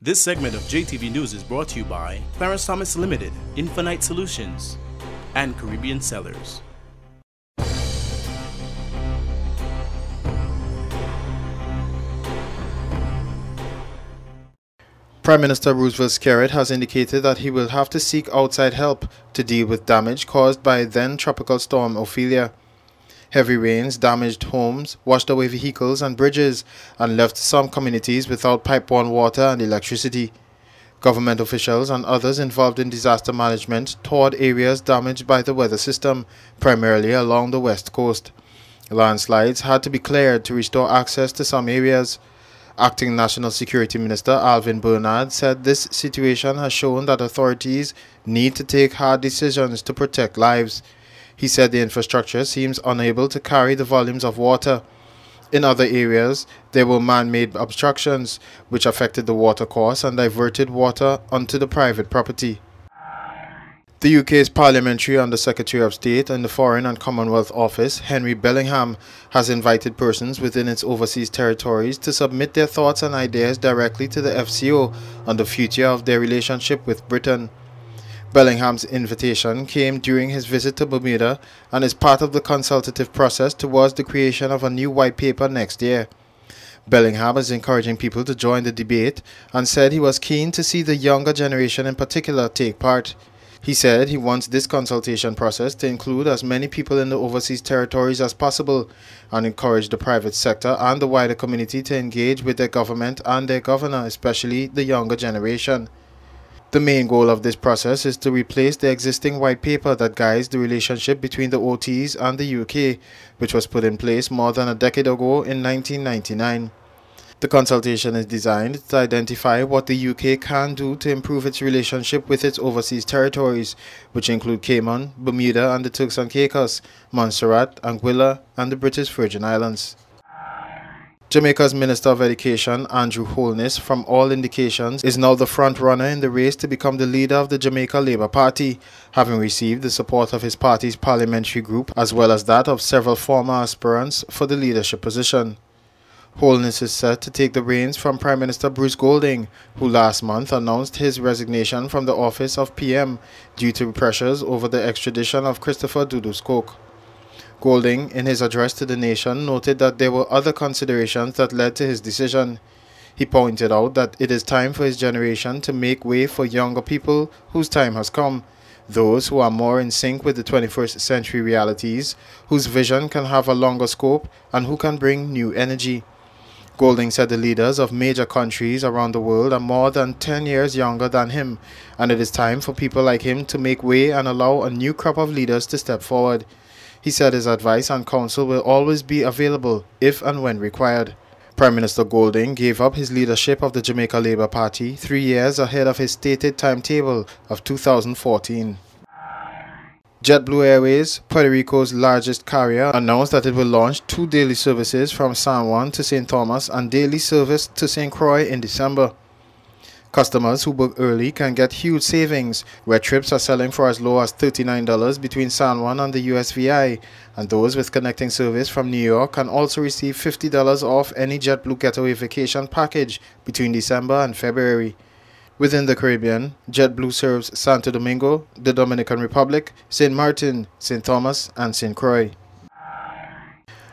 This segment of JTV News is brought to you by Clarence Thomas Limited, Infinite Solutions, and Caribbean Sellers. Prime Minister Roosevelt Skerrit has indicated that he will have to seek outside help to deal with damage caused by then Tropical Storm Ophelia. Heavy rains damaged homes, washed away vehicles and bridges, and left some communities without pipe-borne water and electricity. Government officials and others involved in disaster management toured areas damaged by the weather system, primarily along the west coast. Landslides had to be cleared to restore access to some areas. Acting National Security Minister Alvin Bernard said this situation has shown that authorities need to take hard decisions to protect lives. He said the infrastructure seems unable to carry the volumes of water. In other areas, there were man-made obstructions, which affected the watercourse and diverted water onto the private property. The UK's Parliamentary Under-Secretary of State in the Foreign and Commonwealth Office, Henry Bellingham, has invited persons within its overseas territories to submit their thoughts and ideas directly to the FCO on the future of their relationship with Britain. Bellingham's invitation came during his visit to Bermuda and is part of the consultative process towards the creation of a new white paper next year. Bellingham is encouraging people to join the debate and said he was keen to see the younger generation in particular take part. He said he wants this consultation process to include as many people in the overseas territories as possible and encourage the private sector and the wider community to engage with their government and their governor, especially the younger generation. The main goal of this process is to replace the existing white paper that guides the relationship between the OTs and the UK, which was put in place more than a decade ago in 1999. The consultation is designed to identify what the UK can do to improve its relationship with its overseas territories, which include Cayman, Bermuda and the Turks and Caicos, Montserrat, Anguilla and the British Virgin Islands. Jamaica's Minister of Education, Andrew Holness, from all indications, is now the front-runner in the race to become the leader of the Jamaica Labour Party, having received the support of his party's parliamentary group as well as that of several former aspirants for the leadership position. Holness is set to take the reins from Prime Minister Bruce Golding, who last month announced his resignation from the office of PM due to pressures over the extradition of Christopher Dudus-Coke. Golding, in his address to the nation, noted that there were other considerations that led to his decision. He pointed out that it is time for his generation to make way for younger people whose time has come, those who are more in sync with the 21st century realities, whose vision can have a longer scope, and who can bring new energy. Golding said the leaders of major countries around the world are more than 10 years younger than him, and it is time for people like him to make way and allow a new crop of leaders to step forward. He said his advice and counsel will always be available if and when required. Prime Minister Golding gave up his leadership of the Jamaica Labour Party 3 years ahead of his stated timetable of 2014. JetBlue Airways, Puerto Rico's largest carrier, announced that it will launch 2 daily services from San Juan to St. Thomas and daily service to St. Croix in December. Customers who book early can get huge savings, where trips are selling for as low as $39 between San Juan and the USVI, and those with connecting service from New York can also receive $50 off any JetBlue Getaway vacation package between December and February. Within the Caribbean, JetBlue serves Santo Domingo, the Dominican Republic, St. Martin, St. Thomas, and St. Croix.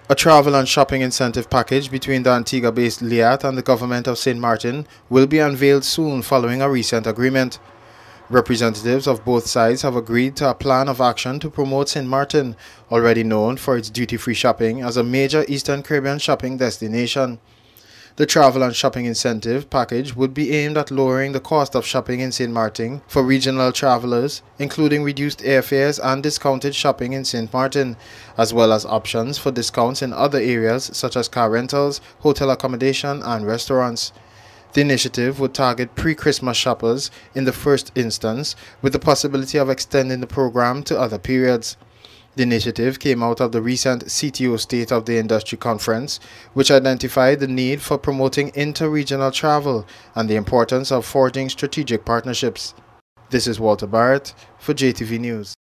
A travel and shopping incentive package between the Antigua-based LIAT and the government of St. Martin will be unveiled soon following a recent agreement. Representatives of both sides have agreed to a plan of action to promote St. Martin, already known for its duty-free shopping, as a major Eastern Caribbean shopping destination. The travel and shopping incentive package would be aimed at lowering the cost of shopping in St. Martin for regional travelers, including reduced airfares and discounted shopping in St. Martin, as well as options for discounts in other areas such as car rentals, hotel accommodation, and restaurants. The initiative would target pre-Christmas shoppers in the first instance, with the possibility of extending the program to other periods. The initiative came out of the recent CTO State of the Industry Conference, which identified the need for promoting inter-regional travel and the importance of forging strategic partnerships. This is Walter Barrett for JTV News.